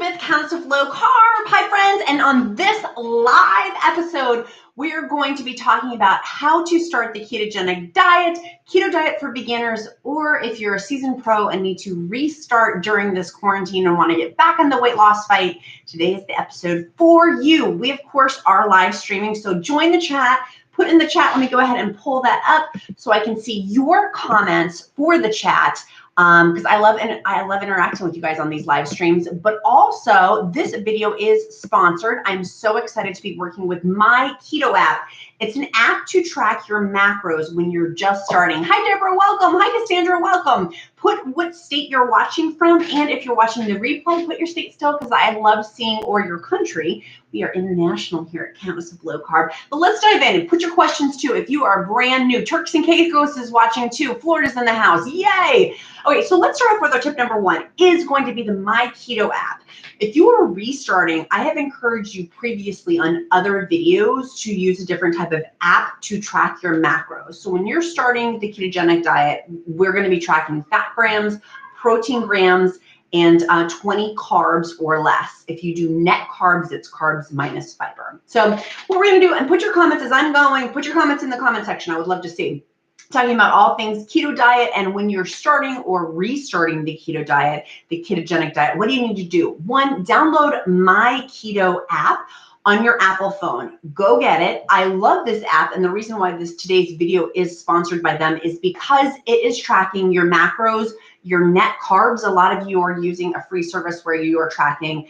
with Counts of Low Carb. Hi friends, and on this live episode, we are going to be talking about how to start the ketogenic diet, keto diet for beginners, or if you're a seasoned pro and need to restart during this quarantine and want to get back in the weight loss fight, today is the episode for you. We, of course, are live streaming, so join the chat. Put in the chat, let me go ahead and pull that up so I can see your comments for the chat. Because I love interacting with you guys on these live streams, but also this video is sponsored. I'm so excited to be working with my Keto app. It's an app to track your macros when you're just starting. Hi, Deborah, welcome. Hi, Cassandra, welcome. Put what state you're watching from, and if you're watching the replay, put your state still because I love seeing, or your country. We are international here at Counts of Low Carb. But let's dive in and put your questions too. If you are brand new, Turks and Caicos is watching too. Florida's in the house. Yay! Okay, so let's start off with our tip number one. Is going to be the My Keto app. If you are restarting, I have encouraged you previously on other videos to use a different type of app to track your macros. So when you're starting the ketogenic diet, we're going to be tracking fat grams, protein grams, and 20 carbs or less. If you do net carbs, it's carbs minus fiber. So what we're going to do, and put your comments as I'm going, put your comments in the comment section. I would love to see. Talking about all things keto diet, and when you're starting or restarting the keto diet, the ketogenic diet, what do you need to do? One, download My Keto app on your Apple phone. Go get it. I love this app, and the reason why today's video is sponsored by them is because it is tracking your macros, your net carbs. A lot of you are using a free service where you are tracking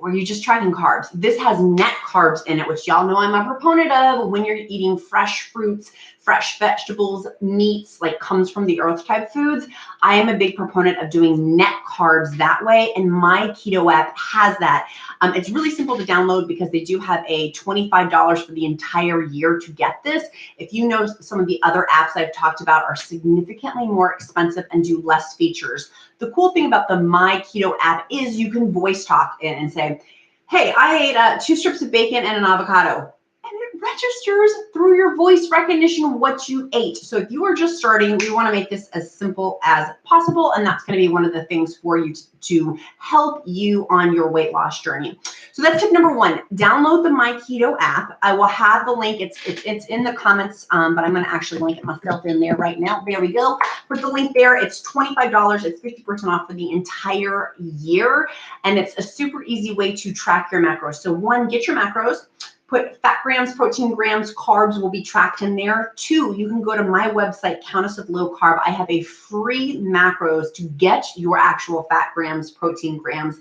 or you're just tracking carbs. This has net carbs in it, which y'all know I'm a proponent of. When you're eating fresh fruits, fresh vegetables, meats, like comes from the earth type foods, I am a big proponent of doing net carbs that way, and My Keto app has that. It's really simple to download because they do have a $25 for the entire year to get this. If you know, some of the other apps I've talked about are significantly more expensive and do less features. The cool thing about the My Keto app is you can voice talk in and say, hey, I ate 2 strips of bacon and an avocado. And it registers through your voice recognition what you ate. So if you are just starting, we want to make this as simple as possible. And that's going to be one of the things for you to help you on your weight loss journey. So that's tip number one. Download the My Keto app. I will have the link. It's in the comments, but I'm going to actually link it myself in there right now. There we go. Put the link there. It's $25. It's 50% off for the entire year. And it's a super easy way to track your macros. So one, get your macros. Put fat grams, protein grams, carbs will be tracked in there. 2, you can go to my website, Countess of Low Carb. I have a free macros to get your actual fat grams, protein grams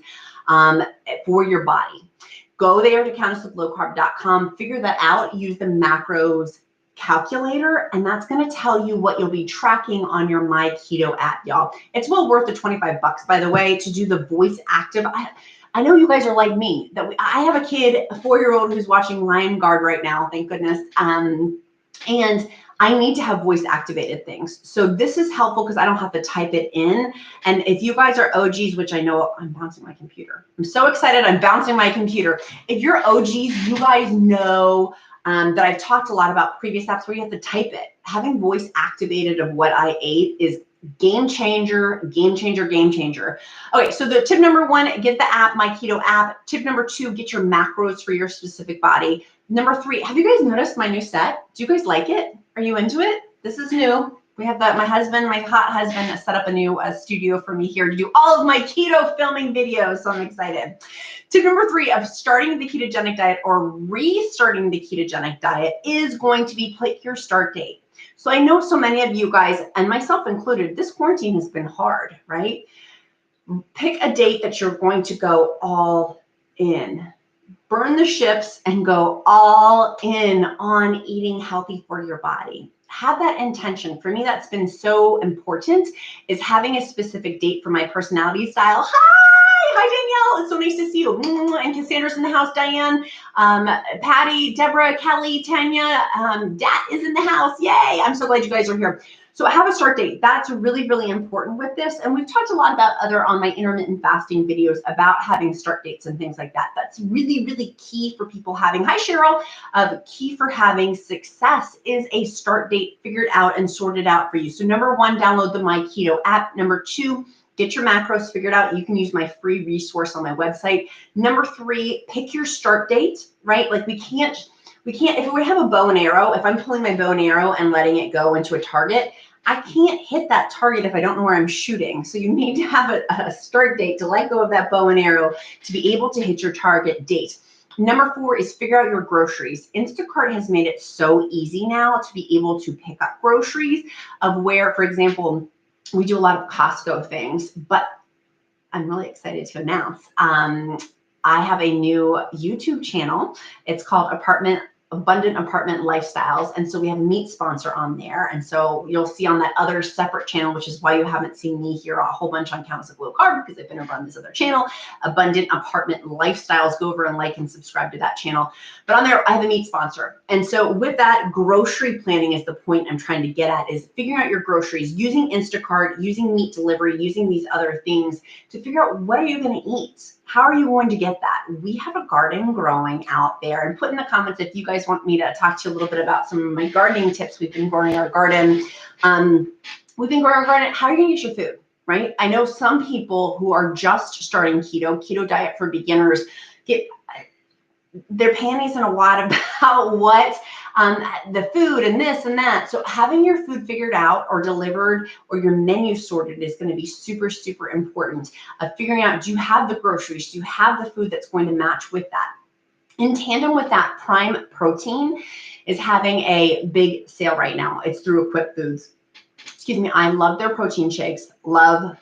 for your body. Go there to countessoflowcarb.com, figure that out, use the macros calculator, and that's going to tell you what you'll be tracking on your My Keto app, y'all. It's well worth the $25, by the way, to do the voice active. I know you guys are like me, that I have a kid, a 4-year-old who's watching Lion Guard right now, thank goodness. And I need to have voice activated things. So this is helpful because I don't have to type it in. And if you guys are OGs, which I know, I'm bouncing my computer. I'm so excited, I'm bouncing my computer. If you're OGs, you guys know that I've talked a lot about previous apps where you have to type it. Having voice activated of what I ate is game changer, game changer, game changer. Okay, so the tip number one, get the app, My Keto app. Tip number 2, get your macros for your specific body. Number 3, have you guys noticed my new set? Do you guys like it? Are you into it? This is new. We have my husband, my hot husband, set up a new studio for me here to do all of my keto filming videos, so I'm excited. Tip number 3 of starting the ketogenic diet or restarting the ketogenic diet is going to be pick your start date. So I know so many of you guys, and myself included, this quarantine has been hard, right? Pick a date that you're going to go all in. Burn the ships and go all in on eating healthy for your body. Have that intention. For me, that's been so important, is having a specific date for my personality style. Hi, Danielle. It's so nice to see you. And Cassandra's in the house. Diane, Patty, Deborah, Kelly, Tanya, Dat is in the house. Yay. I'm so glad you guys are here. So have a start date. That's really, really important with this. And we've talked a lot about on my intermittent fasting videos about having start dates and things like that. That's really, really key for people having, hi Cheryl, key for having success is a start date figured out and sorted out for you. So number 1, download the My Keto app. Number 2, get your macros figured out. You can use my free resource on my website. Number 3, pick your start date, right? Like we can't, if we have a bow and arrow, if I'm pulling my bow and arrow and letting it go into a target, I can't hit that target if I don't know where I'm shooting. So you need to have a start date to let go of that bow and arrow to be able to hit your target date. Number 4 is figure out your groceries. Instacart has made it so easy now to be able to pick up groceries of where, for example, we do a lot of Costco things, but I'm really excited to announce I have a new YouTube channel. It's called Abundant Apartment Lifestyles. And so we have a meat sponsor on there. And so you'll see on that other separate channel, which is why you haven't seen me here a whole bunch on Counts of Low Carb, because I've been over on this other channel, Abundant Apartment Lifestyles. Go over and like and subscribe to that channel. But on there, I have a meat sponsor. And so with that, grocery planning is the point I'm trying to get at, is figuring out your groceries, using Instacart, using meat delivery, using these other things to figure out what are you going to eat? How are you going to get that? We have a garden growing out there, and put in the comments if you guys want me to talk to you a little bit about some of my gardening tips. We've been growing our garden. How are you going to get your food, right? I know some people who are just starting keto diet for beginners, get their panties in a wad about what the food and this and that. So having your food figured out or delivered or your menu sorted is going to be super, super important. Figuring out, do you have the groceries? Do you have the food that's going to match with that? In tandem with that, Prime Protein is having a big sale right now. It's through Equip Foods. Excuse me. I love their protein shakes. Love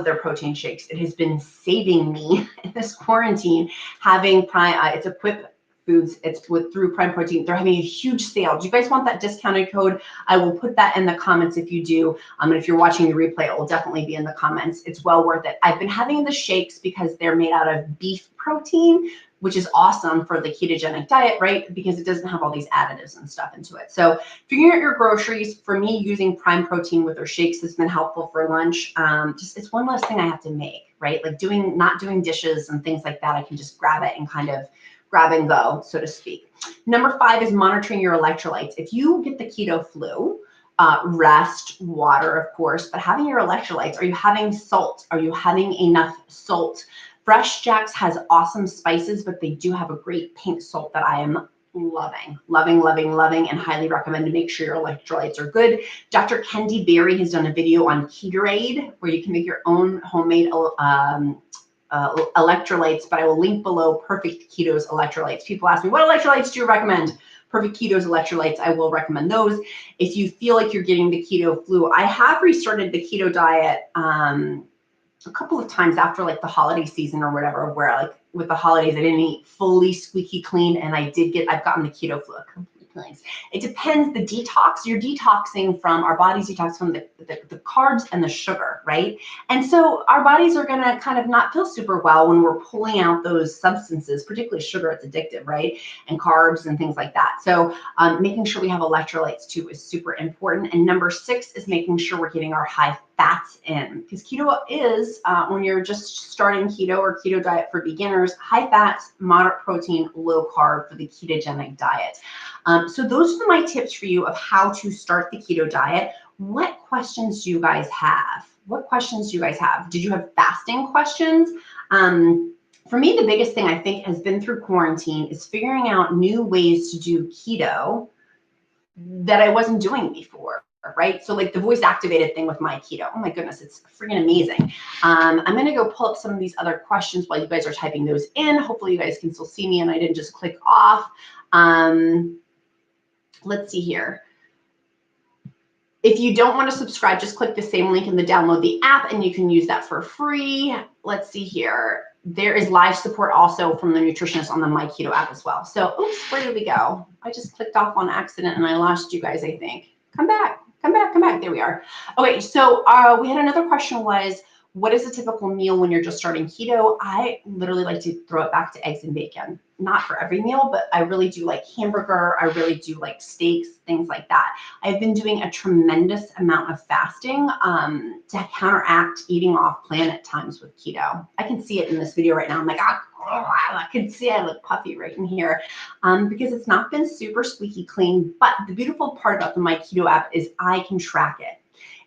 their protein shakes. It has been saving me in this quarantine having Prime. It's Equip Foods. It's through Prime Protein. They're having a huge sale. Do you guys want that discounted code? I will put that in the comments if you do. And if you're watching the replay, it will definitely be in the comments. It's well worth it. I've been having the shakes because they're made out of beef protein, which is awesome for the ketogenic diet, right? Because it doesn't have all these additives and stuff into it. So figuring out your groceries, for me, using Prime Protein with their shakes has been helpful for lunch. Just it's one less thing I have to make, right? Like not doing dishes and things like that. I can just grab it and kind of grab and go, so to speak. Number 5 is monitoring your electrolytes. If you get the keto flu, rest, water, of course, but having your electrolytes, are you having salt? Are you having enough salt? Fresh Jack's has awesome spices, but they do have a great pink salt that I am loving, and highly recommend to make sure your electrolytes are good. Dr. Kendi Berry has done a video on Ketorade where you can make your own homemade electrolytes, but I will link below Perfect Keto's electrolytes. People ask me, what electrolytes do you recommend? Perfect Keto's electrolytes, I will recommend those. If you feel like you're getting the keto flu, I have restarted the keto diet a couple of times after like the holiday season or whatever, where like with the holidays, I didn't eat fully squeaky clean, and I've gotten the keto flu a couple of times. It depends, the detox, you're detoxing from, our bodies detox from the carbs and the sugar, right? And so our bodies are gonna kind of not feel super well when we're pulling out those substances, particularly sugar, it's addictive, right? And carbs and things like that. So making sure we have electrolytes too is super important. And number 6 is making sure we're getting our high fats in, because keto is, when you're just starting keto or keto diet for beginners, high fats, moderate protein, low carb for the ketogenic diet. So those are my tips for you of how to start the keto diet. What questions do you guys have? What questions do you guys have? Did you have fasting questions? For me, the biggest thing I think has been through quarantine is figuring out new ways to do keto that I wasn't doing before. Right? So like the voice activated thing with my keto. Oh my goodness, it's freaking amazing. I'm going to go pull up some of these other questions while you guys are typing those in. Hopefully you guys can still see me and I didn't just click off. Let's see here. If you don't want to subscribe, just click the same link in the download the app and you can use that for free. Let's see here. There is live support also from the nutritionist on the My Keto app as well. So, oops, where did we go? I just clicked off on accident and I lost you guys, I think. Come back. There we are. Okay, so we had another question was, what is a typical meal when you're just starting keto? I literally like to throw it back to eggs and bacon. Not for every meal, but I really do like hamburger. I really do like steaks, things like that. I've been doing a tremendous amount of fasting to counteract eating off plan at times with keto. I can see it in this video right now. I'm like, I can see I look puffy right in here because it's not been super squeaky clean. But the beautiful part about the My Keto app is I can track it.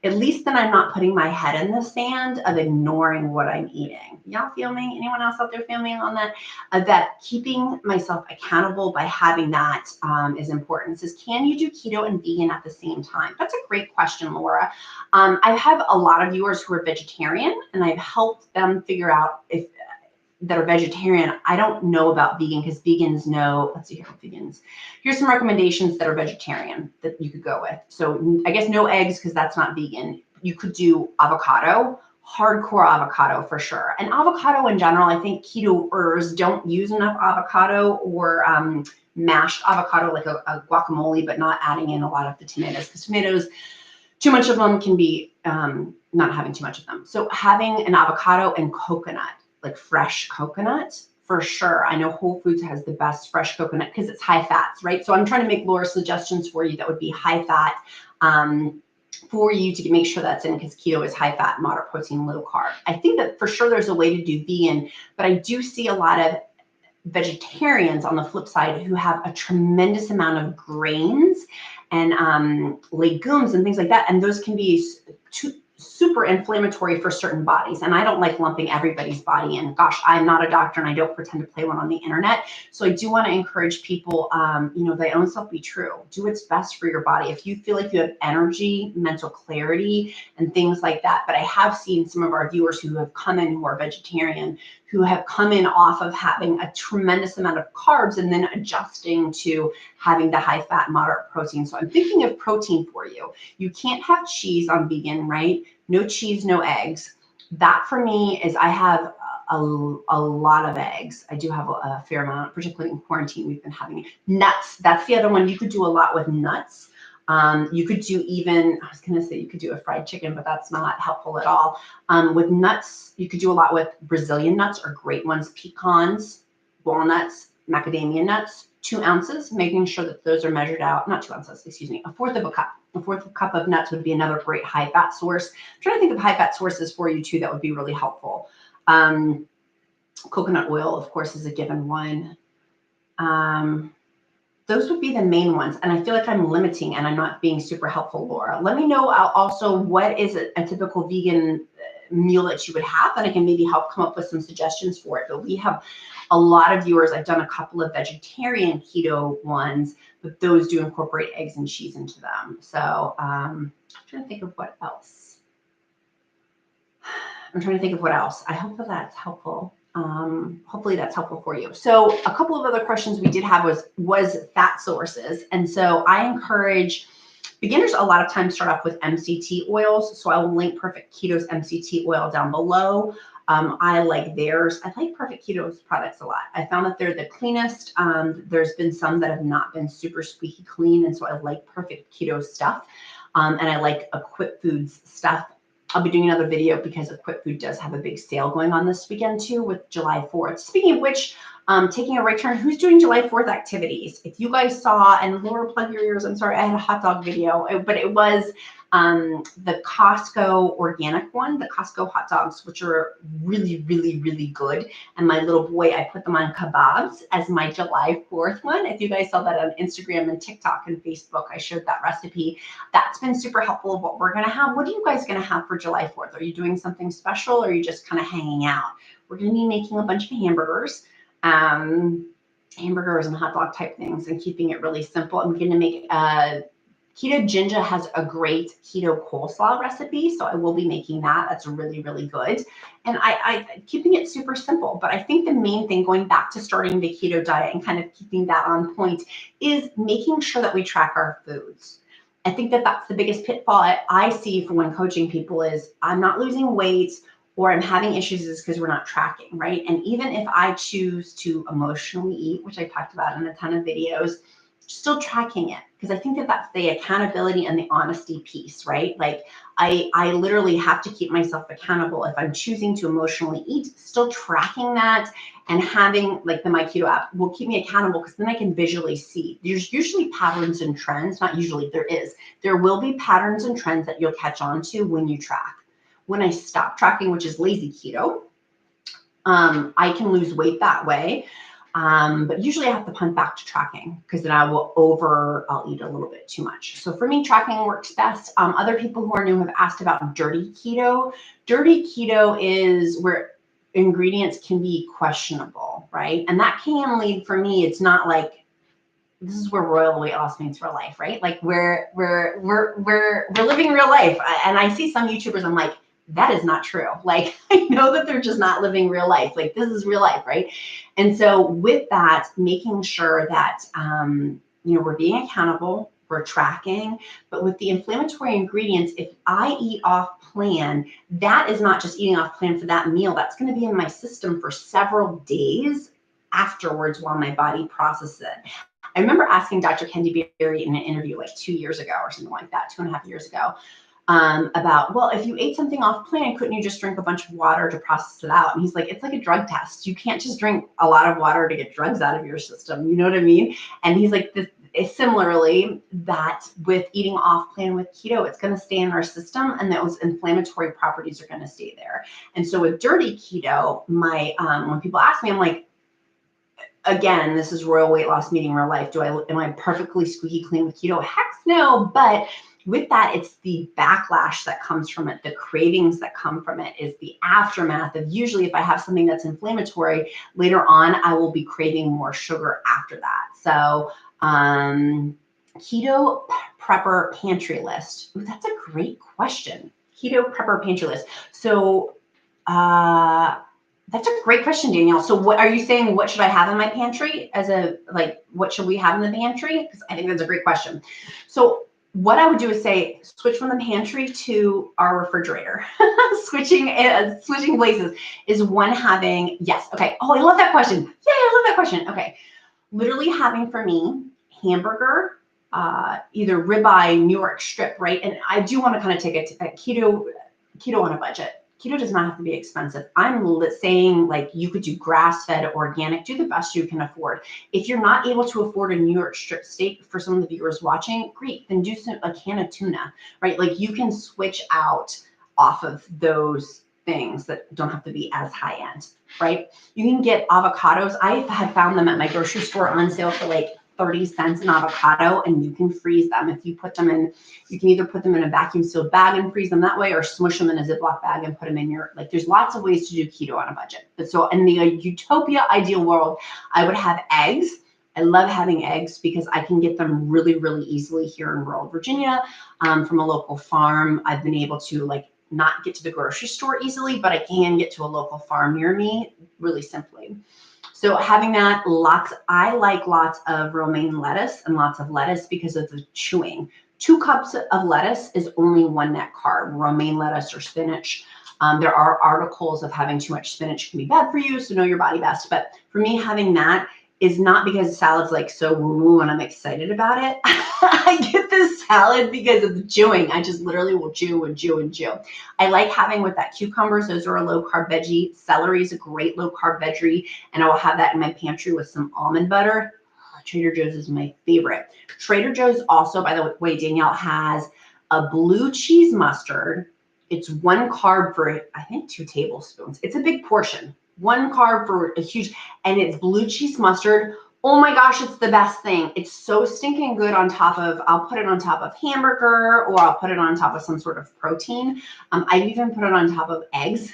At least then I'm not putting my head in the sand of ignoring what I'm eating. Y'all feel me? Anyone else out there feel me on that? That keeping myself accountable by having that is important. It says, can you do keto and vegan at the same time? That's a great question, Laura. I have a lot of viewers who are vegetarian, and I've helped them figure out if that are vegetarian. I don't know about vegan because vegans know, let's see here, vegans. Here's some recommendations that are vegetarian that you could go with. So I guess no eggs because that's not vegan. You could do avocado, hardcore avocado for sure. And avocado in general, I think ketoers don't use enough avocado or mashed avocado like a guacamole, but not adding in a lot of the tomatoes because tomatoes, too much of them can be not having too much of them. So having an avocado and coconut, like fresh coconut, for sure. I know Whole Foods has the best fresh coconut because it's high fats, right? So I'm trying to make Laura's suggestions for you that would be high fat for you to make sure that's in, because keto is high fat, moderate protein, low carb. I think that for sure there's a way to do vegan, but I do see a lot of vegetarians on the flip side who have a tremendous amount of grains and legumes and things like that. And those can be super inflammatory for certain bodies. And I don't like lumping everybody's body in. Gosh, I'm not a doctor and I don't pretend to play one on the internet. So I do want to encourage people, their own self be true. Do what's best for your body. If you feel like you have energy, mental clarity, and things like that. But I have seen some of our viewers who have come in who are vegetarian, who have come in off of having a tremendous amount of carbs and then adjusting to having the high fat, moderate protein. So I'm thinking of protein for you. You can't have cheese on vegan, right? No cheese, no eggs. That for me is, I have a lot of eggs. I do have a fair amount, particularly in quarantine, we've been having nuts. That's the other one. You could do a lot with nuts. You could do even, I was going to say you could do a fried chicken, but that's not helpful at all. With nuts, you could do a lot with Brazilian nuts are great ones, pecans, walnuts, macadamia nuts, 2 ounces, making sure that those are measured out, not 2 ounces, excuse me, a fourth of a cup. A fourth of a cup of nuts would be another great high fat source. I'm trying to think of high fat sources for you too that would be really helpful. Coconut oil, of course, is a given one. Those would be the main ones. And I feel like I'm limiting and I'm not being super helpful, Laura. Let me know also what is a typical vegan meal that you would have, and I can maybe help come up with some suggestions for it. But we have a lot of viewers. I've done a couple of vegetarian keto ones, but those do incorporate eggs and cheese into them. So I'm trying to think of what else. I hope that that's helpful. Hopefully that's helpful for you. So a couple of other questions we did have was fat sources. And so I encourage beginners a lot of times start off with MCT oils. So I will link Perfect Keto's MCT oil down below. I like theirs. I like Perfect Keto's products a lot. I found that they're the cleanest. There's been some that have not been super squeaky clean. And so I like Perfect Keto's stuff. And I like Equip Foods stuff. I'll be doing another video because Equip Food does have a big sale going on this weekend too with July 4th. Speaking of which, taking a right turn, who's doing July 4th activities? If you guys saw, and Laura, plug your ears, I'm sorry, I had a hot dog video, but it was the Costco organic one, the Costco hot dogs, which are really, really, really good. And my little boy, I put them on kebabs as my July 4th one. If you guys saw that on Instagram and TikTok and Facebook, I shared that recipe. That's been super helpful of what we're going to have. What are you guys going to have for July 4th? Are you doing something special or are you just kind of hanging out? We're going to be making a bunch of hamburgers and hot dog type things and keeping it really simple. I'm going to make Keto Ginger has a great keto coleslaw recipe, so I will be making that. That's really, really good. And I keeping it super simple, but I think the main thing, going back to starting the keto diet and kind of keeping that on point, is making sure that we track our foods. I think that that's the biggest pitfall I see for when coaching people is I'm not losing weight or I'm having issues is because we're not tracking, right? And even if I choose to emotionally eat, which I talked about in a ton of videos, still tracking it, because I think that that's the accountability and the honesty piece, right? Like I literally have to keep myself accountable. If I'm choosing to emotionally eat, still tracking that and having like the My Keto app will keep me accountable, because then I can visually see. There's usually patterns and trends, not usually, there will be patterns and trends that you'll catch on to when you track. When I stop tracking, which is lazy keto, I can lose weight that way. But usually I have to punt back to tracking because then I'll eat a little bit too much. So for me, tracking works best. Other people who are new have asked about dirty keto. Dirty keto is where ingredients can be questionable, right? And that can lead, for me, it's not like, this is where royal weight loss means for life, right? Like we're living real life. And I see some YouTubers, I'm like, that is not true. Like, I know that they're just not living real life. Like, this is real life, right? And so with that, making sure that, we're being accountable, we're tracking, but with the inflammatory ingredients, if I eat off plan, that is not just eating off plan for that meal. That's going to be in my system for several days afterwards while my body processes it. I remember asking Dr. Kendi Berry in an interview like 2 years ago or something like that, 2.5 years ago, about, well, if you ate something off plan, couldn't you just drink a bunch of water to process it out? And he's like, it's like a drug test. You can't just drink a lot of water to get drugs out of your system. You know what I mean? And he's like, similarly, that with eating off plan with keto, it's going to stay in our system and those inflammatory properties are going to stay there. And so with dirty keto, when people ask me, I'm like, again, this is royal weight loss meeting real life. Am I perfectly squeaky clean with keto? Heck no. But with that, it's the backlash that comes from it, the cravings that come from it, is the aftermath of, usually if I have something that's inflammatory, later on, I will be craving more sugar after that. So keto prepper pantry list. Ooh, that's a great question. Keto prepper pantry list. So that's a great question, Danielle. So what are you saying? What should I have in my pantry what should we have in the pantry? Because I think that's a great question. So what I would do is say, switch from the pantry to our refrigerator. Switching places. Is one having, yes. Okay. Oh, I love that question. Yeah, I love that question. Okay. Literally having, for me, hamburger, either ribeye, New York strip, right? And I do want to kind of take a keto on a budget. Keto does not have to be expensive. I'm saying, like, you could do grass-fed, organic, do the best you can afford. If you're not able to afford a New York strip steak, for some of the viewers watching, great, then do a can of tuna, right? Like, you can switch out off of those things that don't have to be as high end, right? You can get avocados. I have found them at my grocery store on sale for like 30 cents an avocado, and you can freeze them. If you put them in, you can either put them in a vacuum sealed bag and freeze them that way, or smush them in a Ziploc bag and put them in your, there's lots of ways to do keto on a budget. But so in the utopia ideal world, I would have eggs. I love having eggs because I can get them really, really easily here in rural Virginia from a local farm. I've been able to not get to the grocery store easily, but I can get to a local farm near me really simply. So having that, I like lots of romaine lettuce and lots of lettuce because of the chewing. 2 cups of lettuce is only 1 net carb, romaine lettuce or spinach. There are articles of having too much spinach can be bad for you, so know your body best. But for me, having that is not because salad's like so woo and I'm excited about it. I get this salad because of the chewing. I just literally will chew and chew and chew. I like having with that cucumbers. Those are a low carb veggie. Celery is a great low carb veggie, and I will have that in my pantry with some almond butter. Trader Joe's is my favorite. Trader Joe's also, by the way, Danielle, has a blue cheese mustard. It's 1 carb for, I think, 2 tablespoons. It's a big portion. 1 carb for a huge, and it's blue cheese mustard. Oh my gosh, it's the best thing. It's so stinking good on top of, I'll put it on top of hamburger, or I'll put it on top of some sort of protein. I've even put it on top of eggs.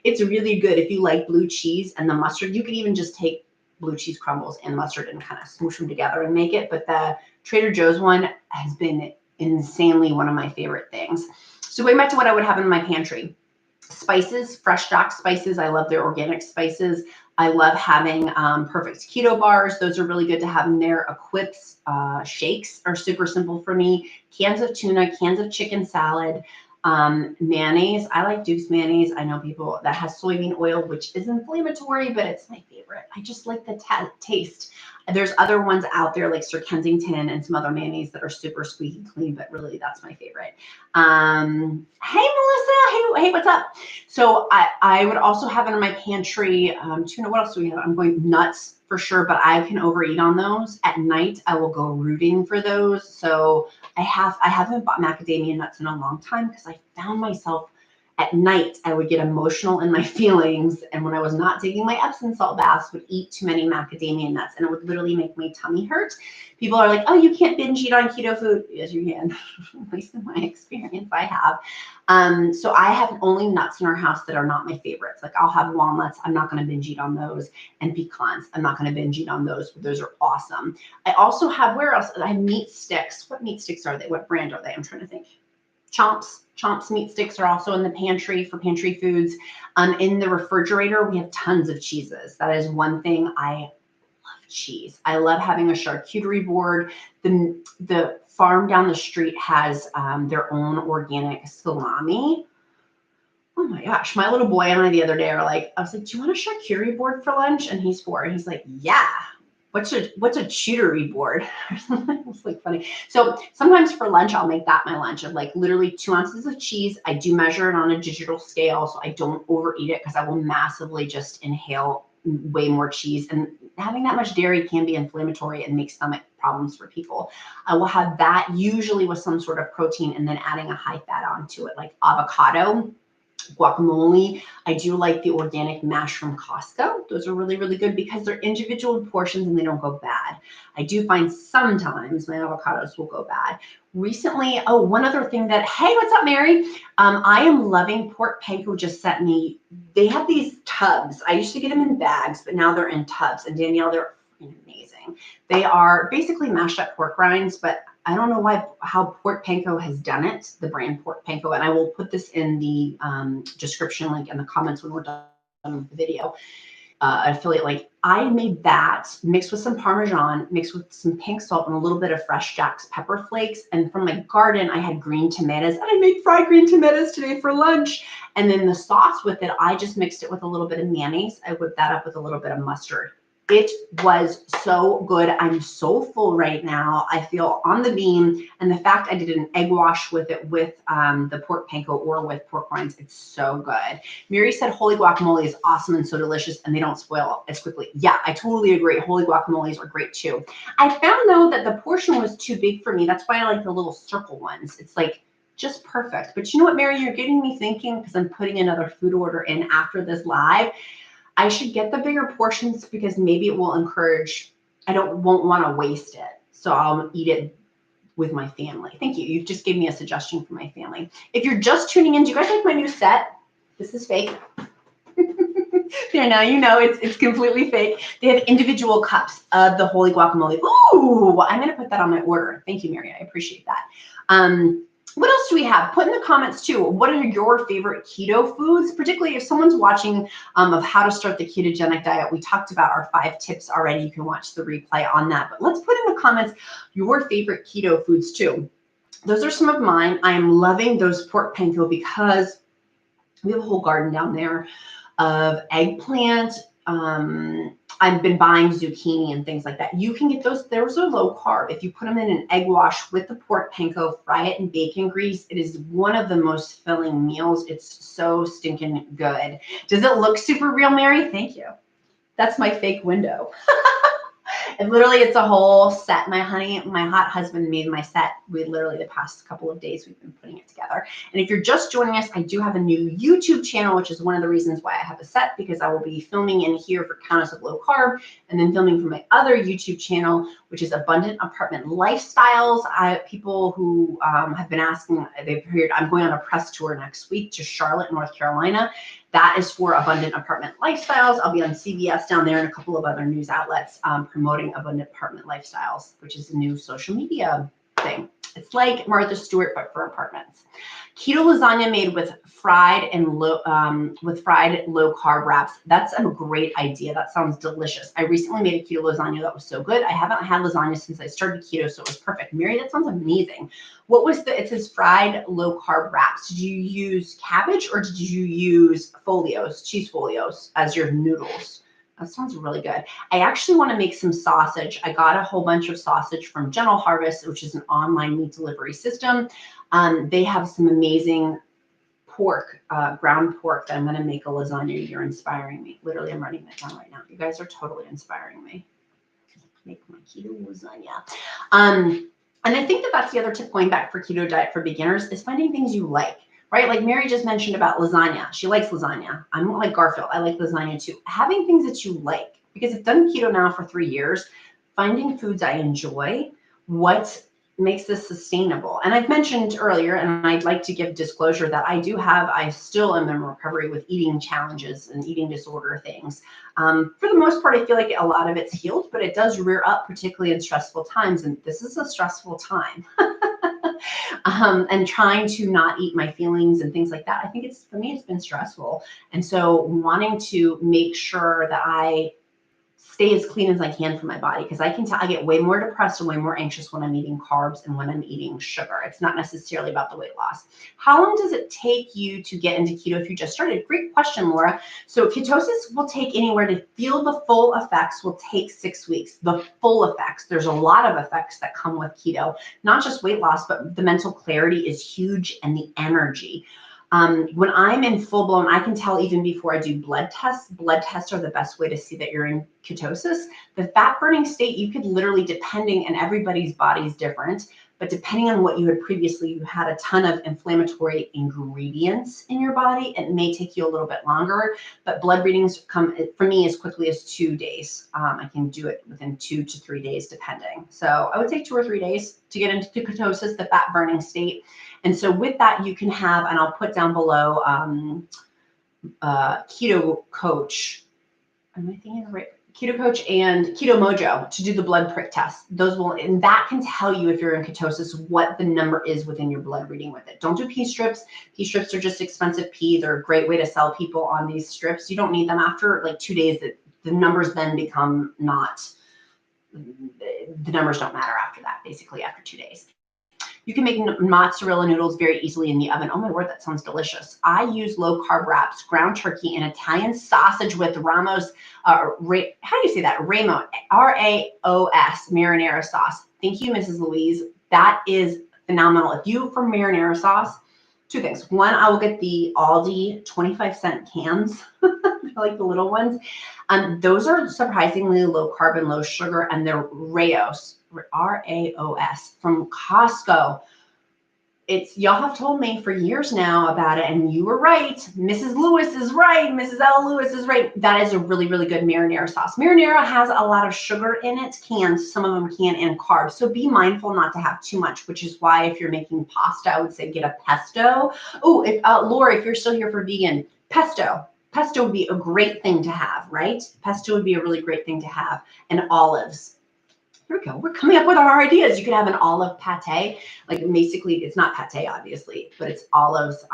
It's really good if you like blue cheese and the mustard. You can even just take blue cheese crumbles and mustard and kind of smoosh them together and make it. But the Trader Joe's one has been insanely one of my favorite things. So going back to what I would have in my pantry. Spices, fresh stock spices. I love their organic spices. I love having Perfect Keto bars. Those are really good to have in there. Equips shakes are super simple for me. Cans of tuna, cans of chicken salad, mayonnaise. I like Duke's mayonnaise. I know people that has soybean oil, which is inflammatory, but it's my favorite. I just like the taste. There's other ones out there like Sir Kensington and some other mayonnaise that are super squeaky clean, but really that's my favorite. Hey, Melissa. Hey, what's up? So I would also have it in my pantry. Tuna, what else do we have? I'm going nuts for sure, but I can overeat on those. At night, I will go rooting for those. So I haven't bought macadamia nuts in a long time because I found myself At night, I would get emotional in my feelings, and when I was not taking my Epsom salt baths, would eat too many macadamia nuts, and it would literally make my tummy hurt. People are like, oh, you can't binge eat on keto food. Yes, you can. At least in my experience, I have. So I have only nuts in our house that are not my favorites. Like I'll have walnuts. I'm not going to binge eat on those. And pecans. I'm not going to binge eat on those, but those are awesome. I also have, where else? I have meat sticks. What meat sticks are they? What brand are they? I'm trying to think. Chomps meat sticks are also in the pantry for pantry foods. In the refrigerator, we have tons of cheeses. That is one thing. I love cheese. I love having a charcuterie board. The farm down the street has their own organic salami. Oh my gosh, my little boy and I the other day are like, I was like, do you want a charcuterie board for lunch? And he's 4, and he's like, yeah. What's a charcuterie board? It's like funny. So sometimes for lunch, I'll make that my lunch of like literally 2 ounces of cheese. I do measure it on a digital scale, so I don't overeat it because I will massively just inhale way more cheese. And having that much dairy can be inflammatory and make stomach problems for people. I will have that usually with some sort of protein and then adding a high fat onto it, like avocado, guacamole. I do like the organic mash from Costco. Those are really, really good because they're individual portions and they don't go bad. I do find sometimes my avocados will go bad. Recently, oh, one other thing that, hey, what's up, Mary? I am loving Pork Panko just sent me, they have these tubs. I used to get them in bags, but now they're in tubs. And Danielle, they're amazing. They are basically mashed up pork rinds, but I don't know how Pork Panko has done it, the brand Pork Panko, and I will put this in the description link in the comments when we're done with the video, affiliate link. I made that mixed with some Parmesan, mixed with some pink salt and a little bit of fresh Jack's pepper flakes. And from my garden, I had green tomatoes, and I made fried green tomatoes today for lunch. And then the sauce with it, I just mixed it with a little bit of mayonnaise. I whipped that up with a little bit of mustard. It was so good. I'm so full right now. I feel on the beam. And the fact I did an egg wash with it with the Pork Panko or with pork rinds, it's so good. Mary said holy guacamole is awesome and so delicious and they don't spoil as quickly. Yeah, I totally agree. Holy guacamoles are great too. I found though that the portion was too big for me. That's why I like the little circle ones. It's like just perfect. But you know what, Mary, you're getting me thinking because I'm putting another food order in after this live. I should get the bigger portions because maybe it will encourage, won't want to waste it. So I'll eat it with my family. Thank you. You just gave me a suggestion for my family. If you're just tuning in, do you guys like my new set? This is fake. There, now you know it's completely fake. They have individual cups of the holy guacamole. Ooh, I'm going to put that on my order. Thank you, Mary. I appreciate that. What else do we have? Put in the comments too. What are your favorite keto foods? Particularly if someone's watching of how to start the ketogenic diet. We talked about our 5 tips already. You can watch the replay on that. But let's put in the comments your favorite keto foods too. Those are some of mine. I am loving those Pork Panko because we have a whole garden down there of eggplant. I've been buying zucchini and things like that. You can get those. Those are low carb. If you put them in an egg wash with the Pork Panko, fry it in bacon grease, it is one of the most filling meals. It's so stinking good. Does it look super real, Mary? Thank you. That's my fake window. And literally, it's a whole set. My hot husband made my set. We literally, the past couple of days, we've been putting it together. And if you're just joining us, I do have a new YouTube channel, which is one of the reasons why I have a set, because I will be filming in here for Countess of Low Carb, and then filming for my other YouTube channel, which is Abundant Apartment Lifestyles. People who have been asking, they've heard I'm going on a press tour next week to Charlotte, North Carolina. That is for Abundant Apartment Lifestyles. I'll be on CBS down there and a couple of other news outlets promoting Abundant Apartment Lifestyles, which is a new social media thing. It's like Martha Stewart, but for apartments. Keto lasagna made with fried low carb wraps. That's a great idea. That sounds delicious. I recently made a keto lasagna that was so good. I haven't had lasagna since I started keto, so it was perfect. Mary, that sounds amazing. What was it says fried low carb wraps. Did you use cabbage or did you use cheese folios as your noodles? That sounds really good. I actually want to make some sausage. I got a whole bunch of sausage from Gentle Harvest, which is an online meat delivery system. They have some amazing pork, ground pork that I'm going to make a lasagna. You're inspiring me. Literally, I'm writing that down right now. You guys are totally inspiring me. Make my keto lasagna. And I think that that's the other tip going back for keto diet for beginners is finding things you like. right? Like Mary just mentioned about lasagna. She likes lasagna. I'm like Garfield. I like lasagna too. Having things that you like, because I've done keto now for 3 years, finding foods I enjoy, what makes this sustainable. And I've mentioned earlier, and I'd like to give disclosure that I still am in recovery with eating challenges and eating disorder things. For the most part, I feel like a lot of it's healed, but it does rear up, particularly in stressful times. And this is a stressful time. And trying to not eat my feelings and things like that. I think for me, it's been stressful. And so wanting to make sure that I stay as clean as I can for my body, because I can tell I get way more depressed and way more anxious when I'm eating carbs and when I'm eating sugar. It's not necessarily about the weight loss. How long does it take you to get into keto if you just started? Great question, Laura. So ketosis will take anywhere to feel the full effects will take 6 weeks. The full effects. There's a lot of effects that come with keto, not just weight loss, but the mental clarity is huge and the energy. When I'm in full blown, I can tell even before I do blood tests. Blood tests are the best way to see that you're in ketosis. The fat burning state, you could literally, depending, and everybody's body is different, but depending on what you had previously, you had a ton of inflammatory ingredients in your body. It may take you a little bit longer, but blood readings come for me as quickly as 2 days. I can do it within 2 to 3 days, depending. So I would say 2 or 3 days to get into ketosis, the fat burning state. And so with that, you can have, and I'll put down below, Keto Coach. Am I thinking of right? Keto Coach and Keto Mojo to do the blood prick test. Those will, and that can tell you if you're in ketosis, what the number is within your blood reading with it. Don't do pee strips. Pee strips are just expensive pee. They're a great way to sell people on these strips. You don't need them after like 2 days. The numbers then become not, the numbers don't matter after that, basically after 2 days. You can make mozzarella noodles very easily in the oven. Oh my word, that sounds delicious. I use low carb wraps, ground turkey, and Italian sausage with Ramos, how do you say that? Ramos, R-A-O-S, marinara sauce. Thank you, Mrs. Louise. That is phenomenal. If you, for marinara sauce, 2 things. One, I will get the Aldi 25-cent cans, like the little ones. Those are surprisingly low carb and low sugar, and they're Raos. R-A-O-S from Costco. Y'all have told me for years now about it, and you were right. Mrs. Lewis is right. Mrs. L. Lewis is right. That is a really, really good marinara sauce. Marinara has a lot of sugar in it, some of them can, and carbs. So be mindful not to have too much, which is why if you're making pasta, I would say get a pesto. Oh, Laura, if you're still here for vegan, pesto. Pesto would be a great thing to have, right? Pesto would be a really great thing to have, and olives. Here we go. We're coming up with our ideas. You could have an olive pate. Like basically, it's not pate, obviously, but it's olives.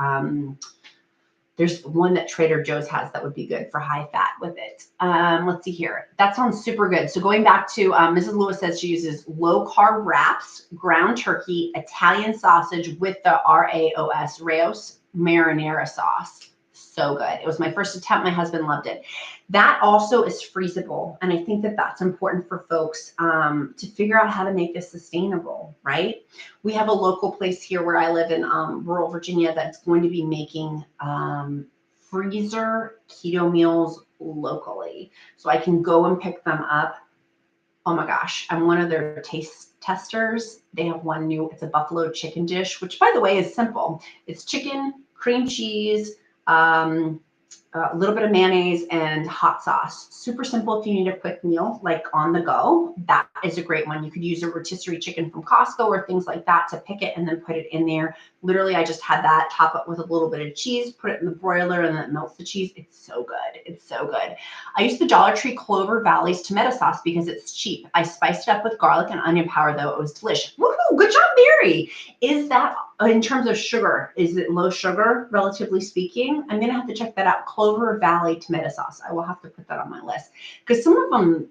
There's one that Trader Joe's has that would be good for high fat with it. Let's see here. That sounds super good. So going back to Mrs. Lewis says she uses low carb wraps, ground turkey, Italian sausage with the Raos, Raos marinara sauce. So good. It was my first attempt. My husband loved it. That also is freezable. And I think that that's important for folks to figure out how to make this sustainable, right? We have a local place here where I live in rural Virginia that's going to be making freezer keto meals locally. So I can go and pick them up. Oh my gosh, I'm one of their taste testers. They have one new, it's a buffalo chicken dish, which by the way is simple. It's chicken, cream cheese, a little bit of mayonnaise and hot sauce. Super simple if you need a quick meal, like on the go. That is a great one. You could use a rotisserie chicken from Costco or things like that to pick it and then put it in there. Literally, I just had that, top it with a little bit of cheese, put it in the broiler, and then it melts the cheese. It's so good. It's so good. I use the Dollar Tree Clover Valley's tomato sauce because it's cheap. I spiced it up with garlic and onion powder, though. It was delicious. Woohoo! Good job, Mary. Is that, in terms of sugar, is it low sugar, relatively speaking? I'm going to have to check that out. Clover Valley tomato sauce. I will have to put that on my list because some of them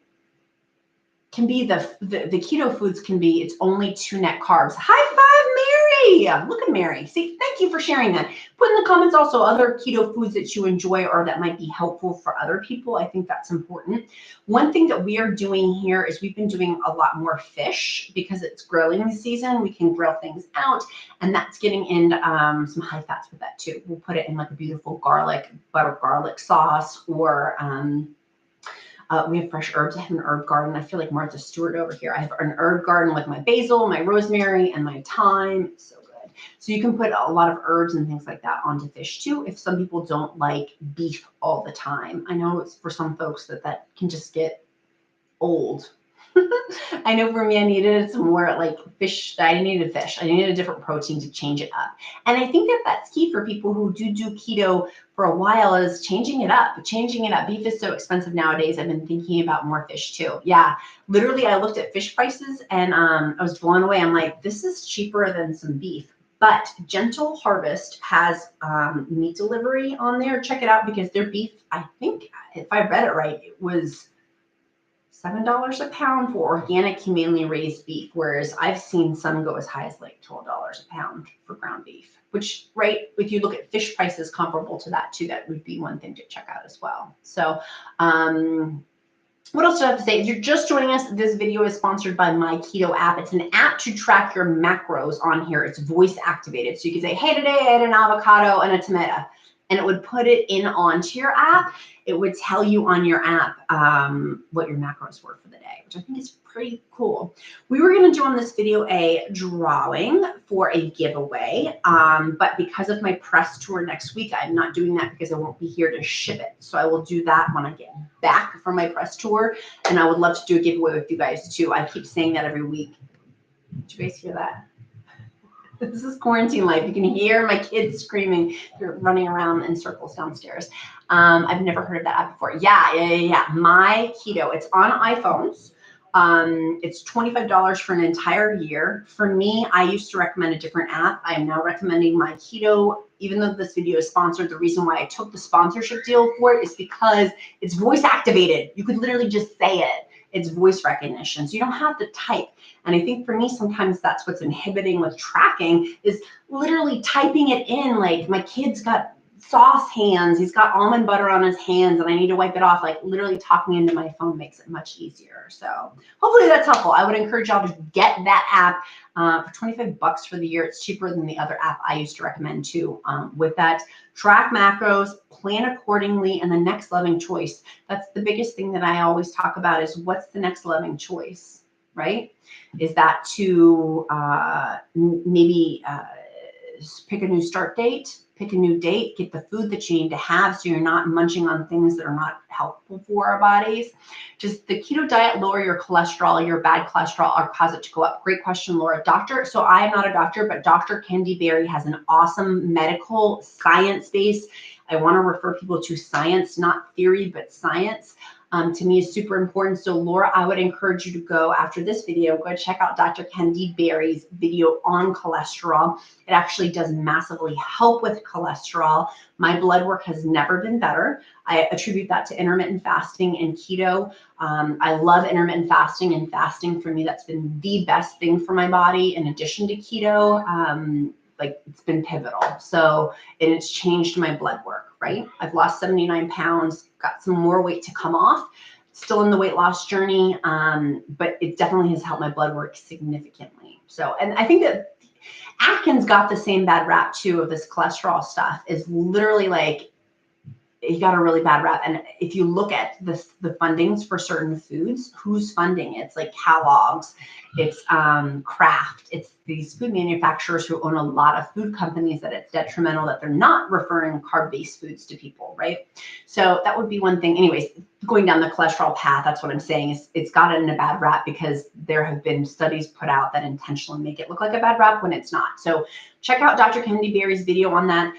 can be the keto foods can be, it's only 2 net carbs. High five, Mary. Look at Mary. See, thank you for sharing that. Put in the comments also other keto foods that you enjoy or that might be helpful for other people. I think that's important. One thing that we are doing here is we've been doing a lot more fish because it's grilling season. We can grill things out, and that's getting into some high fats with that too. We'll put it in like a beautiful butter garlic sauce, or we have fresh herbs. I have an herb garden. I feel like Martha Stewart over here. I have an herb garden with my basil, my rosemary, and my thyme. It's so good. So you can put a lot of herbs and things like that onto fish too, if some people don't like beef all the time. I know it's for some folks that can just get old. I know for me, I needed some more like fish. I needed fish. I needed a different protein to change it up. And I think that's key for people who do keto for a while, is changing it up. Beef is so expensive nowadays. I've been thinking about more fish too. Yeah, literally, I looked at fish prices and I was blown away. I'm like, this is cheaper than some beef. But Gentle Harvest has meat delivery on there. Check it out, because their beef, I think, if I read it right, it was $7 a pound for organic, humanely raised beef, whereas I've seen some go as high as like $12 a pound for ground beef, which, right, if you look at fish prices comparable to that too, that would be one thing to check out as well. So what else do I have to say? If you're just joining us, this video is sponsored by My Keto app. It's an app to track your macros on here. It's voice activated. So you can say, hey, today I ate an avocado and a tomato, and it would put it in onto your app. It would tell you on your app what your macros were for the day, which I think is pretty cool. We were going to do on this video a drawing for a giveaway, but because of my press tour next week, I'm not doing that because I won't be here to ship it. So I will do that when I get back from my press tour, and I would love to do a giveaway with you guys too. I keep saying that every week. Did you guys hear that? This is quarantine life. You can hear my kids screaming. They're running around in circles downstairs. I've never heard of that app before. Yeah. My Keto. It's on iPhones. It's $25 for an entire year. For me, I used to recommend a different app. I am now recommending My Keto. Even though this video is sponsored, the reason why I took the sponsorship deal for it is because it's voice activated. You could literally just say it. It's voice recognition, so you don't have to type. And I think for me, sometimes that's what's inhibiting with tracking, is literally typing it in. Like, my kid's got sauce hands, he's got almond butter on his hands, and I need to wipe it off. Like, literally talking into my phone makes it much easier. So hopefully that's helpful. I would encourage y'all to get that app for $25 for the year. It's cheaper than the other app I used to recommend too. With that, track macros, plan accordingly, and the next loving choice. That's the biggest thing that I always talk about, is what's the next loving choice, right? Is that to maybe pick a new start date, pick a new date, get the food that you need to have so you're not munching on things that are not helpful for our bodies. Does the keto diet lower your cholesterol, your bad cholesterol, or cause it to go up? Great question, Laura. So I am not a doctor, but Dr. Kendi Berry has an awesome medical science base. I want to refer people to science, not theory, but science. To me is super important. So Laura, I would encourage you to go after this video, go check out Dr. Kendi Berry's video on cholesterol. It actually does massively help with cholesterol. My blood work has never been better. I attribute that to intermittent fasting and keto. I love intermittent fasting, and fasting for me, that's been the best thing for my body in addition to keto. Like, it's been pivotal. So, and it's changed my blood work, right? I've lost 79 pounds, got some more weight to come off, still in the weight loss journey. But it definitely has helped my blood work significantly. So, and I think that Atkins got the same bad rap too of this cholesterol stuff, is literally like, he got a really bad rap. And if you look at the fundings for certain foods, who's funding it? It's like Kellogg's, it's Kraft, it's these food manufacturers who own a lot of food companies, that it's detrimental that they're not referring carb-based foods to people, right? So that would be one thing. Anyways, going down the cholesterol path, that's what I'm saying, is it's got it in a bad rap because there have been studies put out that intentionally make it look like a bad rap when it's not. So check out Dr. Kendi Berry's video on that.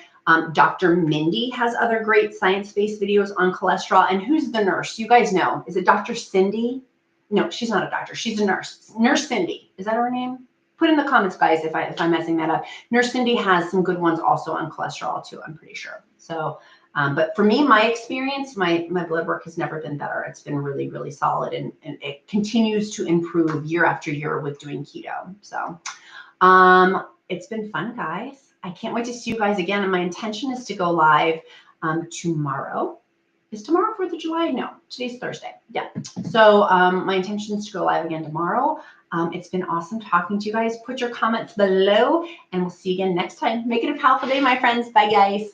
Dr. Mindy has other great science-based videos on cholesterol. And who's the nurse? You guys know. Is it Dr. Cindy? No, she's not a doctor. She's a nurse. Nurse Cindy. Is that her name? Put in the comments, guys, if I'm messing that up. Nurse Cindy has some good ones also on cholesterol too, I'm pretty sure. So, but for me, my experience, my blood work has never been better. It's been really, really solid, and it continues to improve year after year with doing keto. So it's been fun, guys. I can't wait to see you guys again. And my intention is to go live tomorrow. Is tomorrow 4th of July? No, today's Thursday. Yeah. So my intention is to go live again tomorrow. It's been awesome talking to you guys. Put your comments below, and we'll see you again next time. Make it a powerful day, my friends. Bye, guys.